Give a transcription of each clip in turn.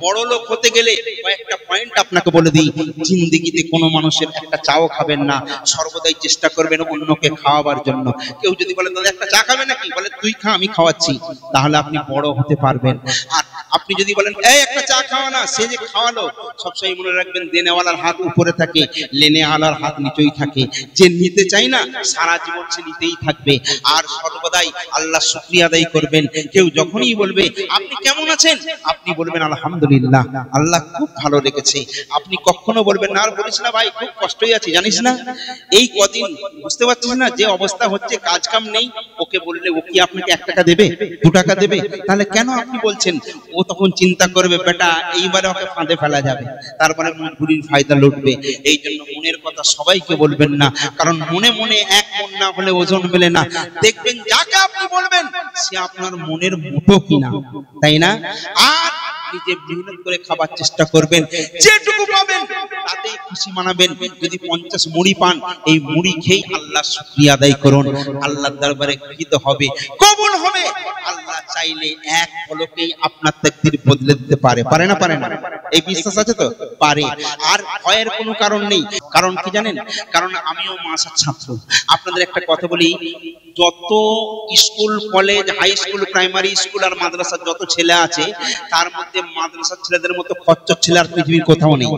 বড় লোক হতে গেলে কয়েকটা পয়েন্ট আপনাকে বলে দিই। জিন্দেগিতে কোনো মানুষের একটা চাও খাবেন না, সর্বদাই চেষ্টা করবেন অন্যকে খাওয়াবার জন্য। কেউ যদি বলে দাদা একটা চা খাবে নাকি, বলে তুই খা আমি খাওয়াচ্ছি, তাহলে আপনি বড় হতে পারবেন। আর আপনি যদি বলেন এই একটা চা খাওয়া না, সে যে খাওয়ালো, সবসময় মনে রাখবেন দেনেওয়ালার হাত উপরে থাকে, লেনেওয়ালার হাত নিচেই থাকে। যে নিতে চাই না সারা জীবন সে নিতেই থাকবে। আর সর্বদাই আল্লাহ শুকরিয়া আদায় করবেন। কেউ যখনই বলবে আপনি কেমন আছেন, আপনি বলবেন আলহামদুলিল্লাহ, আল্লাহ খুব ভালো রেখেছে। আপনি কখনো বলবেন না আর বলিস না ভাই খুব কষ্টই আছি, জানিস না এই কদিন বুঝতে পারছিস না যে অবস্থা হচ্ছে, কাজ কাম নেই। ওকে বললে ও কি আপনাকে 1 টাকা দেবে, 2 টাকা দেবে? তাহলে কেন আপনি বলছেন? ও তখন চিন্তা করবে বেটা এইবারে ওকে ফাঁদে ফেলা যাবে, তারপরে মজবুরির ফায়দা লুটবে। এই জন্য মনের কথা সবাইকে বলবেন না, কারণ মনে মনে এক মন না হলে ওজন মেলে না। দেখবেন যাকে আপনি বলবেন সে আপনার মনের মতো কিনা, তাই না? আর নিজে মেহনত করে খাবার চেষ্টা করবেন, যেটুকু পাবেন তাতেই খুশি মানাবেন। যদি 50 মুড়ি পান, এই মুড়ি খেয়ে আল্লাহ শুকরিয়া আদায় করুন, আল্লাহর দরবারে গৃহীত হবে, কবুল হবে। আল্লাহ চাইলে এক পলকেই আপনার তাকদীর বদলে দিতে পারে, পারে না? পারে না? এই বিশ্বাস আছে তো? পারে। আর ভয়ের কোনো কারণ নেই। কারণ কি জানেন? কারণ আমিও মাসার ছাত্র। আপনাদের একটা কথা বলি, যত school college high school primary school আর মাদ্রাসার যত ছেলে আছে, তার মধ্যে মাদ্রাসার ছেলেদের মতো খচ্চর ছেলে আর পৃথিবীর কোথাও নেই।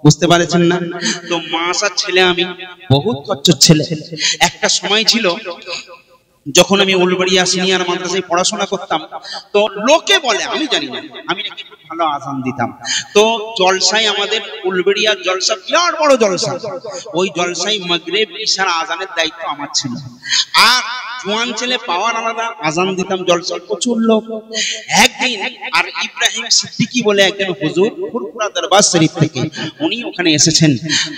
বুঝতে পারছেন না? তো মাসার ছেলে আমি, বহুত খচ্চর ছেলে। একটা সময় ছিল যখন আমি উলবাড়িয়া সিনিয়র মাদ্রাসায় পড়াশোনা করতাম, তো লোকে বলে, আমি জানি না, আমি নাকি খুব ভালো আজান দিতাম। তো জলসায় আমাদের উলবাড়িয়ার জলসা বিরাট বড় জলসা, ওই জলসায় মাগরিব ইশার আজানের দায়িত্ব আমার ছিল। আর জোয়ান ছেলে পাওয়ার আলাদা, আজান দিতাম জলসায় প্রচুর লোক। একদিন আর ইব্রাহিম সিদ্দিকী বলে একজন হুজুর ফুরফুরা দরবার শরীফ থেকে, উনি ওখানে এসেছেন।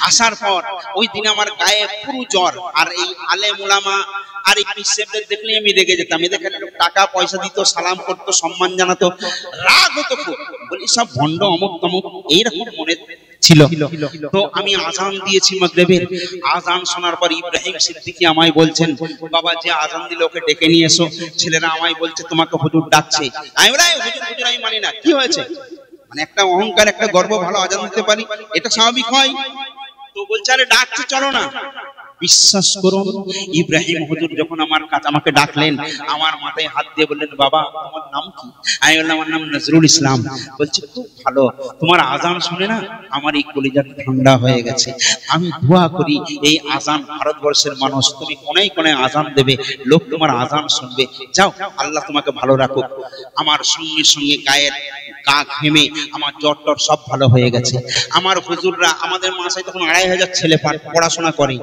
আসার পর ওই দিন আমার গায়ে পুরো জ্বর। আর এই আলেম উলামা আর এই পিসেবদের দেখলে আমি রেগে যেতাম। এদের টাকা পয়সা দিত, সালাম করতো, সম্মান জানাতো, রাগ হতো খুব। বলি সব ভণ্ড, অমুক তমুক, এইরকম মনে ছিল। তো আমি আজান দিয়েছি মাগরিবের। আজান শোনার পর ইব্রাহিম সিদ্দিকী আমায় বলছেন, বাবা যে আজান দিল ওকে ডেকে নিয়ে এসো। ছেলেরা আমায় বলছে তোমাকে হুজুর ডাকছে। আমি বলি হুজুর আমি মানি না। কি হয়েছে? মানে একটা অহংকার, একটা গর্ব, ভালো আজান দিতে পারি, এটা স্বাভাবিক হয়। তো বলছে আরে ডাকছে চলো না। বিশ্বাস করুন, ইব্রাহিম হুজুর যখন আমাকে ডাকলেন, আমার মাথায় হাত দিয়ে বললেন, বাবা তোমার নাম কি? আমি বললাম আমার নাম নজরুল ইসলাম। বলছে খুব ভালো, তোমার আজান শুনে না আমার এই কলিজা ঠান্ডা হয়ে গেছে। আমি দোয়া করি এই আজান ভারতবর্ষের মানুষ, তুমি কোনায় কোনায় আজান দেবে, লোক তোমার আজান শুনবে। যাও, আল্লাহ তোমাকে ভালো রাখুক। আমার সঙ্গে সঙ্গে গায়ের গা ঘেমে আমার জ্বর টর সব ভালো হয়ে গেছে। আমার হুজুররা, আমাদের মাসায় তখন 2500 ছেলে পড়াশোনা করে,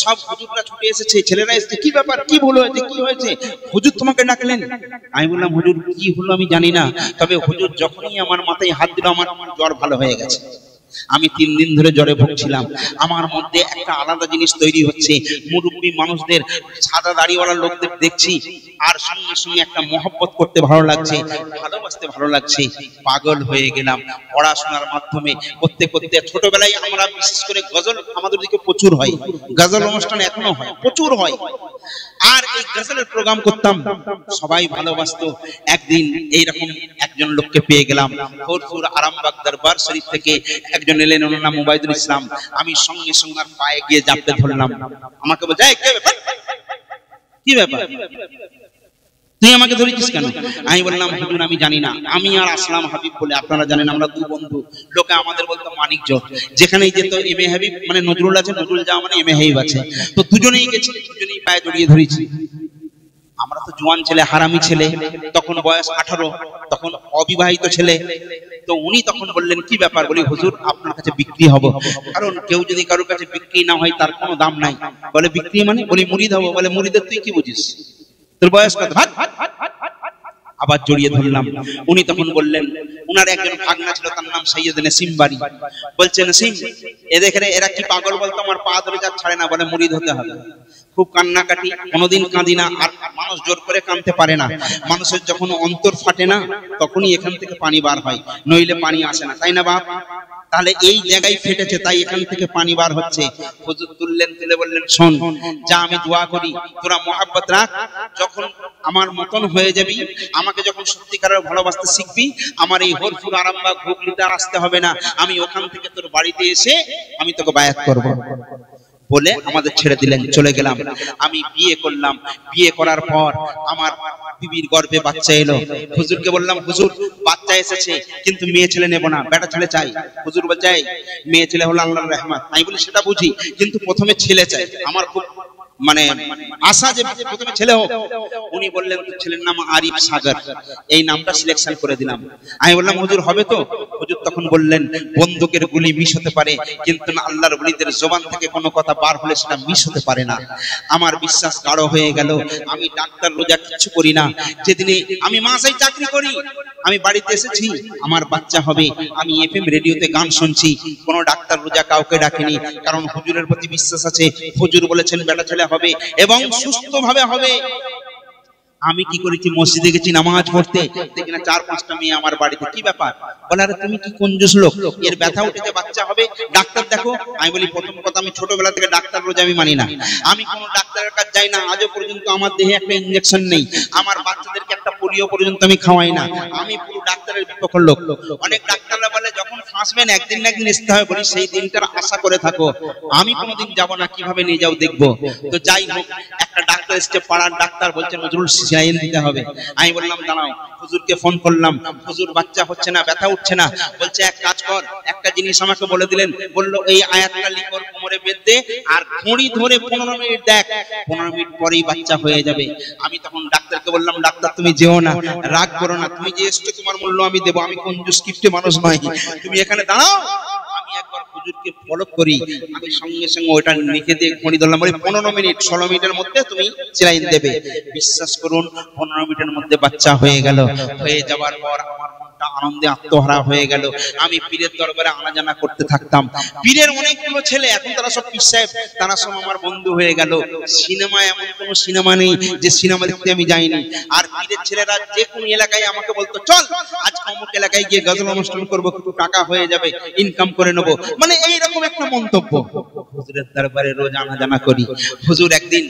সব হুজুররা ছুটে এসেছে, ছেলেরা এসেছে, কি ব্যাপার, কি ভুল হয়েছে, কি হয়েছে? হুজুর তোমাকে ডাকলেন। আমি বললাম হুজুর কি হলো আমি জানি না, তবে হুজুর যখনই আমার মাথায় হাত দিল আমার জ্বর ভালো হয়ে গেছে। আমি 3 দিন ধরে জ্বরে ভুগছিলাম। আমার মধ্যে একটা আলাদা জিনিস তৈরি হচ্ছে, মুরব্বী মানুষদের, সাদা দাড়িওয়ালা লোকদের দেখছি, আর সঙ্গে সঙ্গে একটা মহব্বত করতে ভালো লাগছে, ভালোবাসতে ভালো লাগছে। পাগল হয়ে গেলাম পড়াশোনার মাধ্যমে। করতে করতে ছোটবেলায় আমরা বিশেষ করে গজল, আমাদের দিকে প্রচুর হয়, গজল অনুষ্ঠান এখনো হয়, প্রচুর হয়। আর এই গজলের প্রোগ্রাম করতাম, সবাই ভালোবাসতো। একদিন এইরকম একজন লোককে পেয়ে গেলাম, ফুরফুর আরামবাগ দরবার শরীফ থেকে একজন এলেন, ওনার নাম মুবাইদুল ইসলাম। আমি সঙ্গে সঙ্গে আর পায়ে গিয়ে জাপতে ধরলাম। আমাকে বলছে কি ব্যাপার, তুই আমাকে ধরেছিস কেন? আমি বললাম হুজুর আমি জানি না, আমি আর আসলাম হাবিব বলে, আপনারা জানেন আমরা 2 বন্ধু। লোকে আমাদের বলতো মানিকজ। যেখানেই যেত এম এ হাবিব মানে নজরুল আছে, নজরুল যাওয়া মানে এম এ হাবিব আছে। তো দুজনেই গেছি, দুজনেই পায়ে জড়িয়ে ধরেছি। আমরা তো জোয়ান ছেলে, হারামি ছেলে, তখন বয়স 18, তখন অবিবাহিত ছেলে। তো উনি তখন বললেন কি ব্যাপার? বলি হুজুর আপনার কাছে বিক্রি হব। কারণ কেউ যদি কারোর কাছে বিক্রি না হয় তার কোনো দাম নাই। বলে বিক্রি মানে? বলি মুরিদ হবো। বলে মুরিদের তুই কি বুঝিস, তোর বয়স কত? আবার জড়িয়ে ধরলাম। উনি তখন বললেন, উনার একজন ভাগনা ছিল, তার নাম সৈয়দ নসিম বাড়ি। বলছে নসিম এরা কি পাগল বলতো, আমার পা ধরে যা ছাড়ে না, বলে মুরিদ হতে হবে। খুব কান্নাকাটি, কোনোদিন কাঁদি না। আর মানুষ জোর করে কাঁদতে পারে না, মানুষের যখন অন্তর ফাটে না তখনই এখান থেকে পানি বার হয়, নইলে পানি আসে না, তাই না বাপ? তাহলে এই জায়গায় ফেটেছে, তাই এখান থেকে পানি বার হচ্ছে। হুজুর তুললেন, তুলে বললেন, শোন, যা আমি দোয়া করি তোরা মহাব্বত রাখ, যখন আমার মতন হয়ে যাবি, আমাকে যখন সত্যিকারের ভালোবাসতে শিখবি, আমার এই হরফুর আরামবাগ হুগলিতে আর আসতে হবে না, আমি ওখান থেকে তোর বাড়িতে এসে আমি তোকে বায়াত করব। বলে আমাদের ছেড়ে দিলেন, চলে গেলাম। আমি বিয়ে করলাম। বিয়ে করার পর আমার বিবির গর্ভে বাচ্চা এলো। হুজুরকে বললাম, হুজুর বাচ্চা এসেছে, কিন্তু মেয়ে ছেলে নেব না, বেটা ছেলে চাই। হুজুর বলছে, মেয়ে ছেলে হলো আল্লাহর রহমত। আমি বলি সেটা বুঝি, কিন্তু প্রথমে ছেলে চাই, আমার খুব মানে আশা যে প্রথমে ছেলে হোক। উনি বললেন, ছেলের নাম আরিফ সাগর, এই নামটা সিলেকশন করে দিলাম। আমি বললাম, হুজুর হবে তো? হুজুর তখন বললেন, বন্দুকের গুলি মিস হতে পারে, কিন্তু আল্লাহর ওলিদের জবান থেকে কোনো কথা বার হলে সেটা মিস হতে পারে না। আমার বিশ্বাস গাঢ় হয়ে গেল। আমি ডাক্তার রোজা কিছু করি না। যেদিনে আমি মাসাই চাকরি করি, আমি বাড়িতে এসেছি, আমার বাচ্চা হবে, আমি এফএম রেডিওতে গান শুনছি, কোনো ডাক্তার রোজা কাউকে ডাকেনি, কারণ হুজুরের প্রতি বিশ্বাস আছে। হুজুর বলেছেন বেটা ছেলে হবে এবং সুস্থভাবে হবে। আমি কি করেছি, মসজিদে গেছি নামাজ পড়তে, দেখি না 4-5টা মেয়ে আমার বাড়িতে। কি ব্যাপার? বলে, আরে তুমি কি কঞ্জুস লোক, এর ব্যথা উঠেছে, বাচ্চা হবে, ডাক্তার দেখো। আমি বলি, প্রথম কথা, আমি ছোটবেলা থেকে ডাক্তার রোজা আমি মানি না, আমি কোনো ডাক্তারের কাছে যাই না। আজও পর্যন্ত আমার দেহে একটা ইনজেকশন নেই, আমার বাচ্চাদেরকে একটা পোলিও পর্যন্ত আমি খাওয়াই না। আমি পুরো ডাক্তারের বিপক্ষের লোক। অনেক ডাক্তাররা বলে, যখন ফাঁসবেন একদিন না একদিন আসতে হবে, বলি সেই দিনটার আশা করে থাকো, আমি কোনোদিন যাব না, কিভাবে নিয়ে যাও দেখবো। তো যাই হোক, একটা ডাক্তার এসছে, পাড়ার ডাক্তার, বলছে নজরুল সিজাইন দিতে হবে। আমি বললাম দাঁড়াও। হুজুরকে ফোন করলাম, হুজুর বাচ্চা হচ্ছে না, ব্যথা উঠছে না। বলছে, এক কাজ কর, একটা জিনিস আমাকে বলে দিলেন, বললো এই আয়াতটা লিখর কোমরে বেঁধে আর ঘড়ি ধরে 15 মিনিট দেখ, 15 মিনিট পরেই বাচ্চা হয়ে যাবে। আমি তখন ডাক্তারকে বললাম, ডাক্তার তুমি যেও না, রাগ করো না, তুমি যে এসছো তোমার মূল্য আমি দেবো, আমি কঞ্জুস কিপ্টে মানুষ নয়, তুমি এখানে দাঁড়াও। আমি একবার হুজুরকে ফলো করি, আমি সঙ্গে সঙ্গে ওটা লিখে দিয়ে ঘড়ি ধরলাম, বলি 15 মিনিট, 16 মিনিটের মধ্যে তুমি সেলাইন দেবে। বিশ্বাস করুন, 15 মিনিটের মধ্যে বাচ্চা হয়ে গেল। হয়ে যাওয়ার পর আমার মনটা আনন্দে আত্মহারা হয়ে গেল। আমি পীরের দরবারে আনাজানা করতে থাকতাম। পীরের অনেকগুলো ছেলে, এখন তারা সব পীর সাহেব, তারা সব আমার বন্ধু হয়ে গেল। সিনেমা, এমন কোনো সিনেমা নেই যে সিনেমা দেখতে আমি যাইনি। আর পীরের ছেলেরা যে কোনো এলাকায় আমাকে বলতো, চল আজ অমুক এলাকায় গিয়ে গজল অনুষ্ঠান করবো, একটু টাকা হয়ে যাবে, ইনকাম করে নেবো, মানে এইরকম একটা মন্তব্য। হুজুরের দরবারে রোজ আনাজানা করি। হুজুর একদিন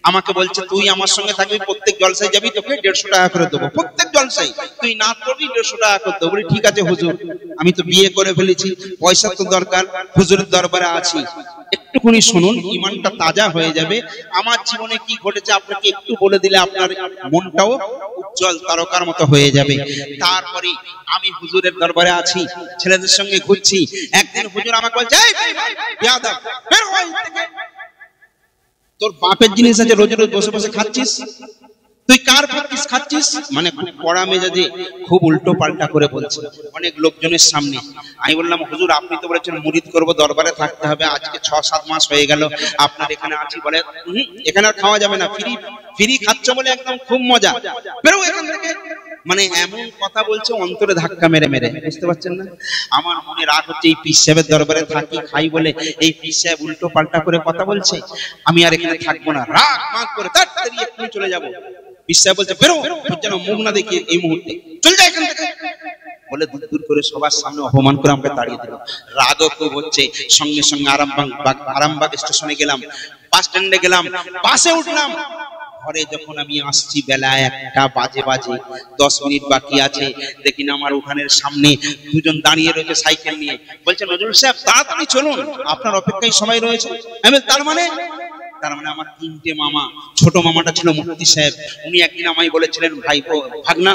আমাকে বলছে, তুই আমার সঙ্গে থাকবি, প্রত্যেক জলসায় যাবি, তোকে 150 টাকা করে দেবো, প্রত্যেক জলসায় তুই না করবি 150 টাকা করে দেবো। বলি ঠিক আছে হুজুর, আমি তো বিয়ে করে ফেলেছি, পয়সা তো দরকার, হুজুরের দরবারে আছি, একটুখানি শুনুন, ইমানটা তাজা হয়ে যাবে। আমার জীবনে কি ঘটেছে আপনাকে একটু বলে দিলে আপনার মনটাও উজ্জ্বল তারকার মতো হয়ে যাবে। তারপরে আমি হুজুরের দরবারে আছি, ছেলেদের সঙ্গে ঘুরছি। একদিন হুজুর আমাকে বলছে, বেয়াদব, বের হ এখান থেকে। তোর বাপের জিনিস আছে, রোজ রোজ বসে বসে খাচ্ছিস, তুই কার ভাগ্যিস খাচ্ছিস? মানে খুব কড়া মেজাজে, খুব উল্টো পাল্টা করে বলছে অনেক লোকজনের সামনে। আমি বললাম, হুজুর আপনি তো বলেছেন মুরিদ করব, দরবারে থাকতে হবে, আজকে 6-7 মাস হয়ে গেল আপনার এখানে আছি। বলে, এখানে আর খাওয়া যাবে না, ফ্রি ফ্রি খাচ্ছ বলে একদম খুব মজা, বেরো এখান থেকে। মানে এমন কথা বলছে অন্তরে ধাক্কা মেরে মেরে, বুঝতে পারছেন না? আমার মনে রাগ হচ্ছে, এই পীর সাহেবের দরবারে থাকি খাই বলে এই পীর সাহেব উল্টো পাল্টা করে কথা বলছে, আমি আর এখানে থাকবো না। রাগ মাগ করে তাড়াতাড়ি এক্ষুনি চলে যাবো। পীর সাহেব বলছে, বেরো, যেন মুখ না দেখি এই মুহূর্তে, চল যা এখান থেকে বলে দূর দূর করে সবার সামনে অপমান করে আমাকে তাড়িয়ে দিল। রাগও খুব হচ্ছে। সঙ্গে সঙ্গে আরামবাগ স্টেশনে গেলাম, বাস স্ট্যান্ডে গেলাম, বাসে উঠলাম। ঘরে যখন আমি আসছি বেলা 1টা বাজে, 10 মিনিট বাকি আছে, দেখি না আমার উঠানের সামনে দুজন দাঁড়িয়ে রয়েছে সাইকেল নিয়ে। বলছে, নজরুল সাহেব তাড়াতাড়ি চলুন, আপনার অপেক্ষায় সময় রয়েছে। আমি তার মানে আমার 3টে মামা। ছোট মামাটা ছিল মুফতি সাহেব, উনি একদিন আমায় বলেছিলেন, ভাগনা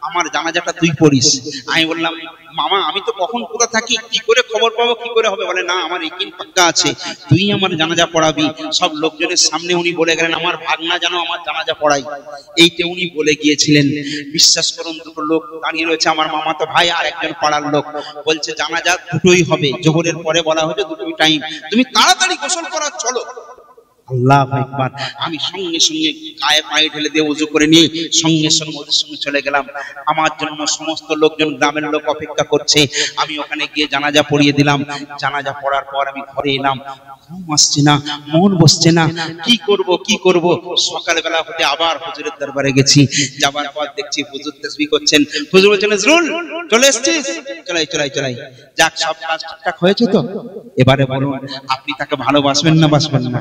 আমার জানাজাটা তুই পড়িস। আমি বললাম, মামা আমি তো কখন কোথা থাকি, কি করে খবর পাবো, কি করে হবে? বলে, না আমার ইকিন পাক্কা আছে, তুই আমার জানাজা পড়াবি। সব লোকজনের সামনে উনি বলে গেলেন, আমার ভাগনা যেন আমার জানাজা পড়াই, এইটা উনি বলে গিয়েছিলেন। বিশ্বাস করুন, দুটো লোক দাঁড়িয়ে রয়েছে, আমার মামা তো ভাই আর একজন পাড়ার লোক। বলছে, জানাজা দুটোই হবে, জোহরের পরে বলা হয়েছে দুটোই টাইম, তুমি তাড়াতাড়ি গোসল করা, চলো। আল্লাহু আকবার। আমি সঙ্গে সঙ্গে গায়ে পায়ে ঢেলে দিয়ে ওযু করে নিয়ে সঙ্গে সঙ্গে ওদের সঙ্গে চলে গেলাম। আমার জন্য সমস্ত লোকজন, গ্রামের লোক অপেক্ষা করছে। আমি ওখানে গিয়ে জানাজা পড়িয়ে দিলাম। জানাজা পড়ার পর আমি ঘরে এলাম। ঘুম আসছে না, মন বসছে না, কি করব। সকালবেলা হতে আবার হুজুরের দরবারে গেছি। যাবার পর দেখছি হুজুর তাসবিহ করছেন। হুজুর বলছেন, নজরুল চলে এসেছিস? চলাই। যাক, সব কাজ ঠিকঠাক হয়েছে তো? এবারে বলুন, আপনি তাকে ভালোবাসবেন না বাসবেন না?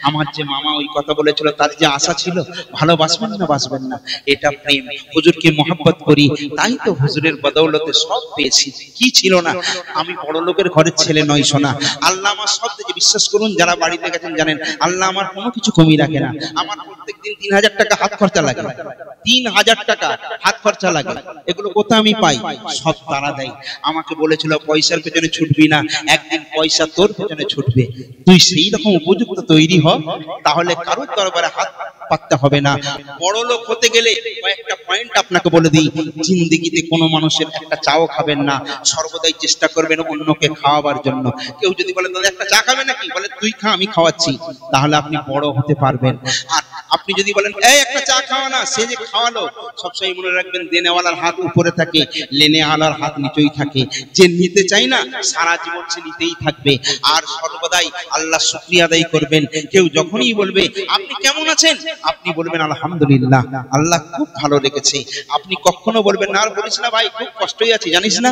আমার যে মামা ওই কথা বলেছিল, তার যে আশা ছিল, ভালোবাসবেন না বাসবেন না? এটা প্রেম। হুজুরকে মহব্বত করি, তাই তো হুজুরের বদৌলতে সব পেয়েছি। কি ছিল না? আমি বড় লোকের ঘরের ছেলে নই সোনা। আল্লাহ আমার সব দিকে, বিশ্বাস করুন, যারা বাড়িতে গেছেন জানেন, আল্লাহ আমার কোনো কিছু কমি রাখে না। আমার প্রত্যেকদিন 3000 টাকা হাত খরচা লাগে। 3000 টাকা হাত খরচা লাগে। এগুলো কোথা আমি পাই? সব তারা দেয়। আমাকে বলেছিল, পয়সার পেছনে ছুটবি না, একদিন পয়সা তোর পেছনে ছুটবে। তুই সেই রকম উপযুক্ত তৈরি হ, তাহলে কারোর দরবারে হাত পাততে হবে না। বড় লোক হতে গেলে কয়েকটা পয়েন্ট আপনাকে বলে দিই। জিন্দেগিতে কোনো মানুষের একটা চাও খাবেন না, সর্বদাই চেষ্টা করবেন অন্যকে খাওয়াবার জন্য। কেউ যদি বলে, দাদা একটা চা খাবে নাকি? বলে, তুই খা, আমি খাওয়াচ্ছি, তাহলে আপনি বড় হতে পারবেন। আর আপনি যদি বলেন, এই একটা চা খাওয়া না, সে যে খাওয়ালো, সবসময় মনে রাখবেন, দেনেওয়ালার হাত উপরে থাকে, লেনেওয়ালার হাত নিচেই থাকে। যে নিতে চাই না, সারা জীবন সে নিতেই থাকবে। আর সর্বদাই আল্লাহ শুকরিয়া আদায় করবেন। কেউ যখনই বলবে, আপনি কেমন আছেন, আপনি বলবেন, আলহামদুলিল্লাহ, আল্লাহ খুব ভালো রেখেছে। আপনি কখনো বলবেন না, আর বলিস না ভাই, খুব কষ্টই আছি, জানিস না,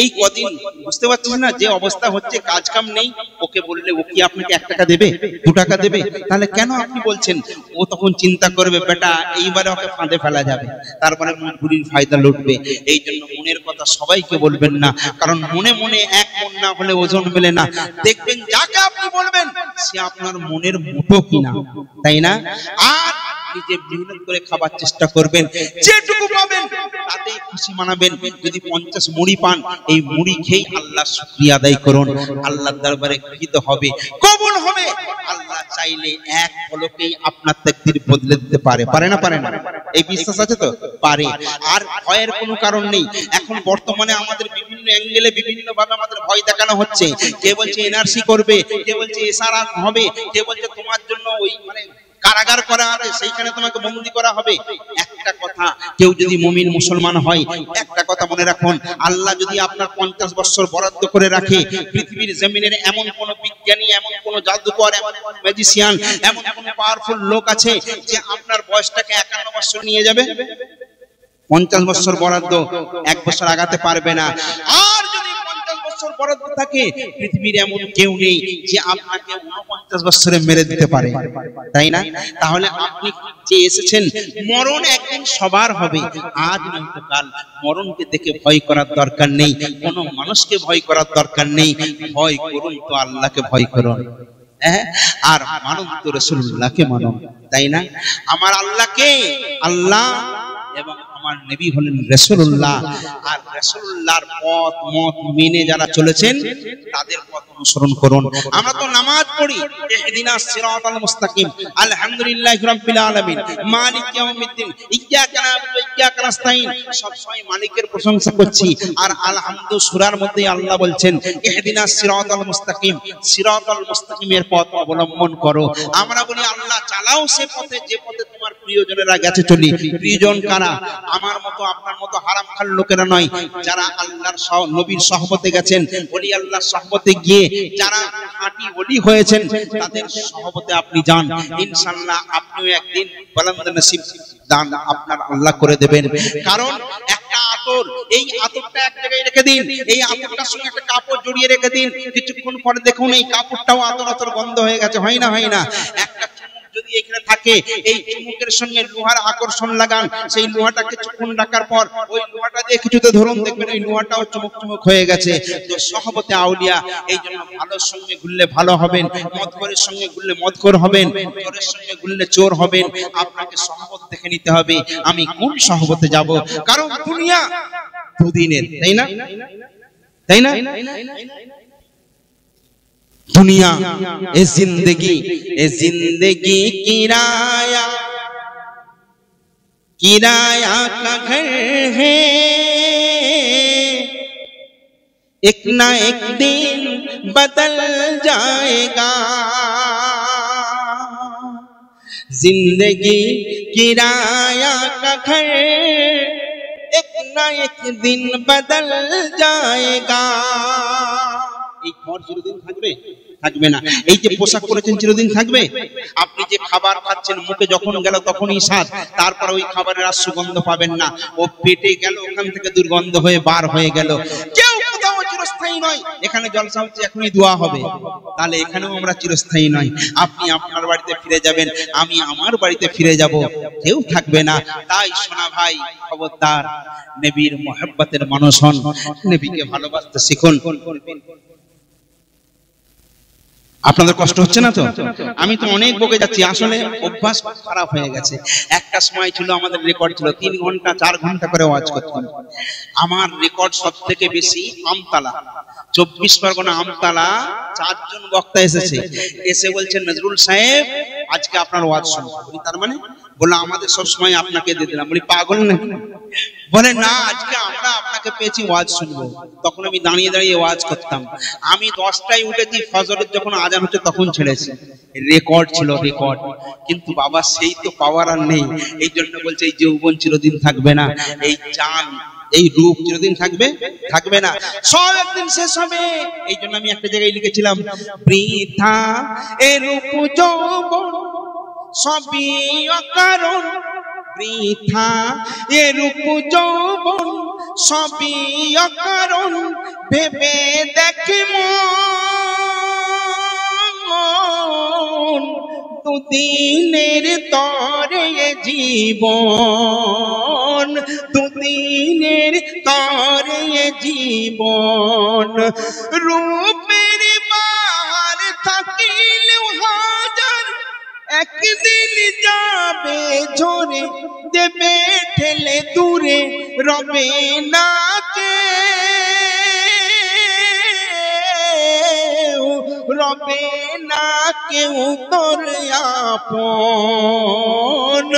এই কদিন বুঝতে পারছিস না যে অবস্থা হচ্ছে, কাজ কাম নেই। ওকে বললে ও কি আপনাকে 1 টাকা দেবে, 2 টাকা দেবে? তাহলে কেন আপনি বলছেন? ও তখন চিন্তা করবে, বেটা এইবারে ওকে ফাঁদে ফেলা যাবে, তারপরে মজবুরির ফায়দা লুটবে। এই জন্য মনের কথা সবাইকে বলবেন না, কারণ মনে মনে এক মন না হলে ওজন মেলে না। দেখবেন যাকে আপনি বলবেন সে আপনার মনের মতো কিনা, তাই না? আর নিজে মেহনত করে খাবার চেষ্টা করবেন, যেটুকু পাবেন তাতেই খুশি মানাবেন। যদি 50 মুড়ি পান, এই মুড়ি খেয়ে আল্লাহ শুকরিয়া আদায় করুন। আল্লাহর দরবারে গৃহীত হবে, কবুল হবে। আল্লাহ চাইলে এক পলকেই আপনার তাকদীর বদলে দিতে পারে। পারে না? এই বিশ্বাস আছে তো? পারে। আর ভয়ের কোনো কারণ নেই। এখন বর্তমানে আমাদের বিভিন্ন অ্যাঙ্গেলে বিভিন্ন ভাবে আমাদের ভয় দেখানো হচ্ছে। কে বলছে এনআরসি করবে, কে বলছে এসআরআর হবে, কে বলছে তোমার জন্য ওই কারাগার করা হবে, সেইখানে তোমাকে বন্দী করা হবে। একটা কথা, কেউ যদি মুমিন মুসলমান হয়, একটা কথা মনে রাখুন, আল্লাহ যদি আপনার 50 বছর বরাদ্দ করে রাখে, পৃথিবীর জমিনের এমন কোন বিজ্ঞানী, এমন কোন জাদুকর, এমন কোন ম্যাজিশিয়ান, এমন কোন পাওয়ারফুল লোক আছে যে আপনার বয়সটাকে 51 বছর নিয়ে যাবে? 50 বছর বরাদ্দ 1 বছর আগাতে পারবে না। আর যদি 50 বছর বরাদ্দ থাকে, পৃথিবীর এমন কেউ নেই যে আপনাকে 49 বছরে মেরে দিতে পারে, তাই না? তাহলে আপনি যে এসেছেন, মরণ একদিন সবার হবে, আজ নয়তো কাল। মরণকে দেখে ভয় করার দরকার নেই, কোনো মানুষকে ভয় করার দরকার নেই। ভয় করুন তো আল্লাহকে ভয় করুন, আর মানুন তো রাসূলুল্লাহকে মানুন, তাই না? আমার আল্লাহকে, আল্লাহ এবং আমার নবী হলেন রাসূলুল্লাহ। আর রাসূলুল্লাহর পথ মত মেনে যারা চলেছেন, তাদের পথ অনুসরণ করুন। আমরা তো নামাজ পড়ি, ইহদিনাস সিরাতাল মুস্তাকিম, আলহামদুলিল্লাহি রাব্বিল আলামিন, মালিক ইয়াউমিদ্দিন, ইয়্যাকা না'বুদু ওয়া ইয়্যাকা নাস্তাঈন। সব সময় মালিকের প্রশংসা করছি। আর আলহামদু সূরার মধ্যে আল্লাহ বলছেন, ইহদিনাস সিরাতাল মুস্তাকিম, সিরাতাল মুস্তাকিমের পথ অবলম্বন করো। আমরা বলি, আল্লাহ চালাও সে পথে, যে পথে তোমার প্রিয়জনেরা গেছে চলি। প্রিয়জন কারা? আমার মতো আপনার মতো হারাম খাল লোকেরা নয়, যারা আল্লাহর নবীর সহবতে গেছেন, ওলি আল্লাহর সহবতে গিয়ে যারা খাঁটি ওলি হয়েছেন, তাদের সহবতে আপনি যান। ইনশাআল্লাহ আপনিও একদিন বুলন্দ নসিব দান আপনার আল্লাহ করে দেবেন। কারণ একটা আতর, এই আতরটা এক জায়গায় রেখে দিন, এই আতরটার সঙ্গে একটা কাপড় জড়িয়ে রেখে দিন, কিছুক্ষণ পরে দেখুন এই কাপড়টাও আতর গন্ধ হয়ে গেছে। হয় না? একটা যদি এখানে থাকে, এই চুমুকের সঙ্গে লোহার আকর্ষণ লাগান, সেই লোহাটাকে কিছুক্ষণ রাখার পর ওই লোহাটা দিয়ে কিছুতে ধরুন, দেখবেন ওই লোহাটাও চুমুক হয়ে গেছে। তো সহবতে আউলিয়া, এই জন্য ভালোর সঙ্গে ঘুরলে ভালো হবেন, মদখোরের সঙ্গে ঘুরলে মদখোর হবেন, চোরের সঙ্গে ঘুরলে চোর হবেন। আপনাকে সহবত দেখে নিতে হবে, আমি কোন সহবতে যাব। কারণ দুনিয়া দুদিনের, তাই না? दुनिया ए जिंदगी किराया का घर है, एक ना एक दिन बदल जाएगा। जिंदगी किराया का घर एक ना एक दिन बदल जाएगा। এই ঘর চিরদিন থাকবে? থাকবে না। এই যে পোশাক পরেছেন চিরদিন থাকবে? আপনি যে খাবার খাচ্ছেন মুখে যখন গেল তখনই স্বাদ, তারপর ওই খাবারের আর সুগন্ধ পাবেন না, ও পেটে গেল, ওখান থেকে দুর্গন্ধ হয়ে বার হয়ে গেল। কেউ কোথাও চিরস্থায়ী নয়। এখানে জলসা হচ্ছে, এখনই দোয়া হবে, তাহলে এখানেও আমরা চিরস্থায়ী নয়। আপনি আপনার বাড়িতে ফিরে যাবেন, আমি আমার বাড়িতে ফিরে যাব, কেউ থাকবে না। তাই সোনা ভাই, খবরদার, নবীর মুহাব্বতের মানুষ হন, নবীকে ভালোবাসতে শিখুন। আপনাদের কষ্ট হচ্ছে না তো? আমি তো অনেক বকে যাচ্ছি, আসলে অভ্যাস খারাপ হয়ে গেছে। একটা সময় ছিল আমাদের রেকর্ড ছিল 3 ঘন্টা 4 ঘন্টা করে ওয়াজ করতাম। আমার রেকর্ড সব থেকে বেশি আমতলা, 24 পরগনা আমতলা 4 জন বক্তা এসেছে, এসে বলছেন নজরুল সাহেব আজকে আপনার ওয়াজ শুনবো। তার মানে বললো আমাদের সব সময় আপনাকে দিয়ে দিলাম। বলি পাগল নাকি? বলে না, আজকে আমরা আপনাকে পেয়েছি, ওয়াজ শুনবো। তখন আমি দাঁড়িয়ে দাঁড়িয়ে ওয়াজ করতাম। আমি 10টায় উঠেছি, ফজরের যখন আজান হচ্ছে তখন ছেড়েছি। রেকর্ড ছিল, রেকর্ড। কিন্তু বাবা সেই তো পাওয়ার আর নেই। এই জন্য বলছে এই যৌবন চিরদিন থাকবে না, এই চান, এই রূপ চিরদিন থাকবে? থাকবে না, সব একদিন শেষ হবে। এই জন্য আমি একটা জায়গায় লিখেছিলাম, বৃথা এ রূপ যৌবন সবই অকারণ, বৃথা এ রূপ যৌবন সবই অকারণ, ভেবে দেখে মন দুদিনের তরে জীবন, দুদিনের তরে জীবন। রূপের বার থাকিলেও হাজার, একদিন যাবে ঝরে, দেবে ঠেলে দূরে, রবে না কেউ, রবে না কেউ তোর আপন,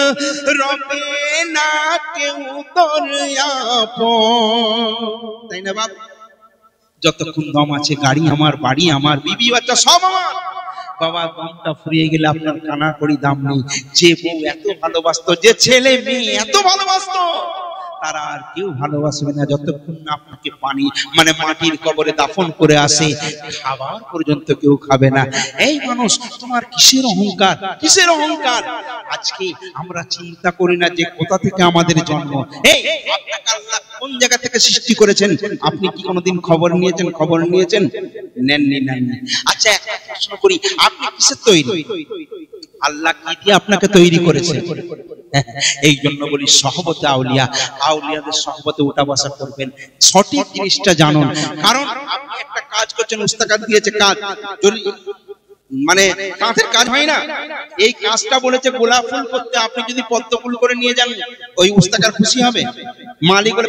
রবে না কেউ তোর আপন। তাই না বাপ? যতক্ষণ দম আছে, গাড়ি আমার, বাড়ি আমার, বিবি বাচ্চা সব আমার। বাবা দমটা ফুরিয়ে গেলে আপনার কানা করি দাম নেই। যে বউ এত ভালোবাসতো, যে ছেলে মেয়ে এত ভালোবাসতো, তারা আর কেউ ভালোবাসবে না যতক্ষণ না আপনাকে পানি মানে মাটির কবরে দাফন করে আসে। খাবার পর্যন্ত কেউ খাবে না। এই মানুষ, তোমার কিসের অহংকার, কিসের অহংকার? আজকে আমরা চিন্তা করি না যে কোথা থেকে আমাদের জন্ম। এই আপনাকে আল্লাহ কোন জায়গা থেকে সৃষ্টি করেছেন আপনি কি কোনোদিন খবর নিয়েছেন? খবর নিয়েছেন? নেননি, নেননি। আচ্ছা একটা প্রশ্ন করি, আপনি কিসের তৈরি? আল্লাহ কি দিয়ে আপনাকে তৈরি করেছে? এই জন্য বলি সহবতে আউলিয়া, আউলিয়াদের সহবতে উঠা বসা করবেন, সঠিক জিনিসটা জানুন। কারণ আপনি একটা কাজ করছেন, উস্তাকাত দিয়েছে কাজ, মানে কাঁচের কাজ হয় না, এই কাজটা বলেছে গোলাপ ফুল করতে, আপনি যদি পদ্ম ফুল করে নিয়ে যান ওই উস্তাকার খুশি হবে? মালিক বলে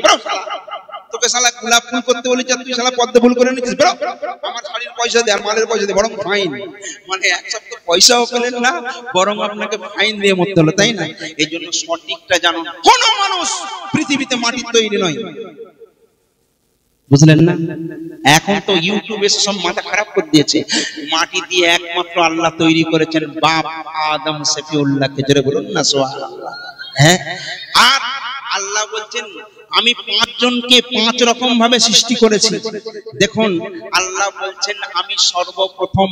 তোকে শালা গোলাপ ফুল করতে বলেছে, তুই শালা পদ্ম ফুল করে নিচ্ছিস, বেরো, আমার শাড়ির পয়সা দে আর মালের পয়সা দে, বরং ফাইন। মানে এক সপ্তাহ পয়সাও পেলেন না, বরং আপনাকে ফাইন দিয়ে মরতে হলো, তাই না? এই জন্য সঠিকটা জানুন। কোন মানুষ পৃথিবীতে মাটির তৈরি নয়, বুঝলেন না? এখন তো ইউটিউবে সব মাথা খারাপ করে দিয়েছে। মাটি দিয়ে একমাত্র আল্লাহ তৈরি করেছেন বাপ আদম সফিউল্লাহকে, জোরে বলুন না সুবহানাল্লাহ। হ্যাঁ, আর আল্লাহ বলছেন আমি 5 জনকে 5 রকম ভাবে সৃষ্টি করেছি। দেখুন আল্লাহ বলছেন আমি সর্বপ্রথম,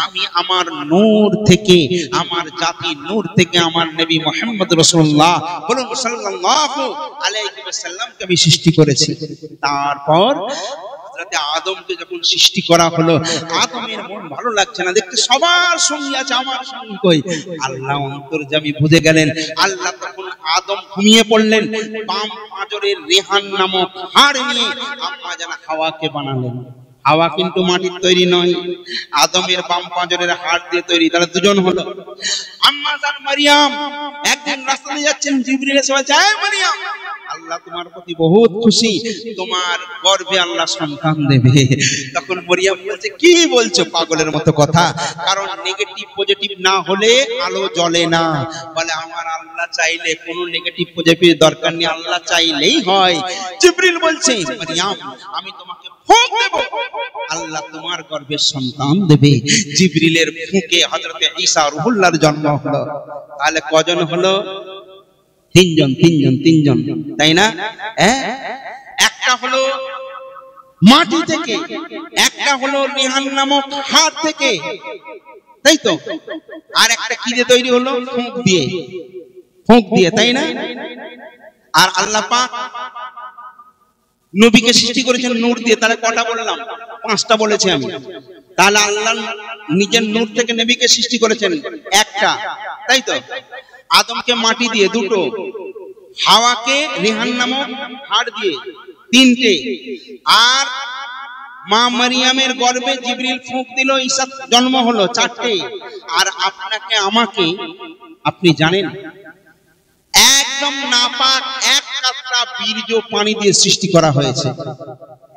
আমি আমার নূর থেকে, আমার জাতি নূর থেকে আমার নবী মুহাম্মদ রাসূলুল্লাহ বলুন সাল্লাল্লাহু আলাইহি ওয়াসাল্লামকে আমি সৃষ্টি করেছি। তারপর হযরত আদমকে যখন সৃষ্টি করা হলো, আদমের মন ভালো লাগছে না, দেখতে সবার সঙ্গী আছে, আমার সঙ্গী কই? আল্লাহ অন্তর্যামী বুঝে গেলেন। আল্লাহ তখন আদম ঘুমিয়ে পড়লেন, বাম পাঁজরের রেহান নামক হাড় নিয়ে আম্মা জান হাওয়াকে বানালেন। হাওয়া কিন্তু মাটির তৈরি নয়, আদমের বাম পাঁজরের হাড় দিয়ে তৈরি। তাহলে দুজন হলো। আম্মা জান মারিয়াম একদিন রাস্তা দিয়ে যাচ্ছেন, জিবরিল এসে বলছে, এই মারিয়াম, আল্লাহ তোমার প্রতি বহুত খুশি, তোমার গর্ভে আল্লাহ সন্তান দেবে। তখন মরিয়ম বলছে, কি বলছো পাগলের মতো কথা? কারণ নেগেটিভ পজিটিভ না হলে আলো জ্বলে না। বলে আমার আল্লাহ চাইলে কোনো নেগেটিভ পজিটিভ দরকার নেই, আল্লাহ চাইলেই হয়। জিবরিল বলছে, মরিয়ম আমি তোমাকে ফুঁক দেব আল্লাহ তোমার গর্ভে সন্তান দেবে। জিবরিলের ফুঁকে হযরতে ঈসা রুহুল্লাহর জন্ম হলো। তাহলে কজন হলো? তিনজন, তাই না? একটা হলো মাটি থেকে, একটা হলো রিহান নামক হাড় থেকে, তাই তো? আর একটা কি দিয়ে তৈরি হলো? ফুঁক দিয়ে, তাই না? আর আল্লাহ পাক নবীকে সৃষ্টি করেছেন নূর দিয়ে। তাহলে কটা বললাম? 5টা বলেছি আমি। তাহলে আল্লাহ নিজের নূর থেকে নবীকে সৃষ্টি করেছেন একটা, তাই তো? আদমকে মাটি দিয়ে 2টো, হাওয়াকে রিহান নামক হাড় দিয়ে 3টে, আর মা মারিয়ামের গর্ভে জিবরিল ফুঁক দিল, ঈসা জন্ম হলো 4টে। আর আপনাকে আমাকে আপনি জানেন একদম নাপাক 1 কাতরা বীর্য পানি দিয়ে সৃষ্টি করা হয়েছে।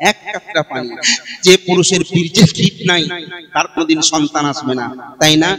1 কাতরা পানি। যে পুরুষের বীর্যে ফিট নাই তার কোনদিন সন্তান আসবে না, তাই না?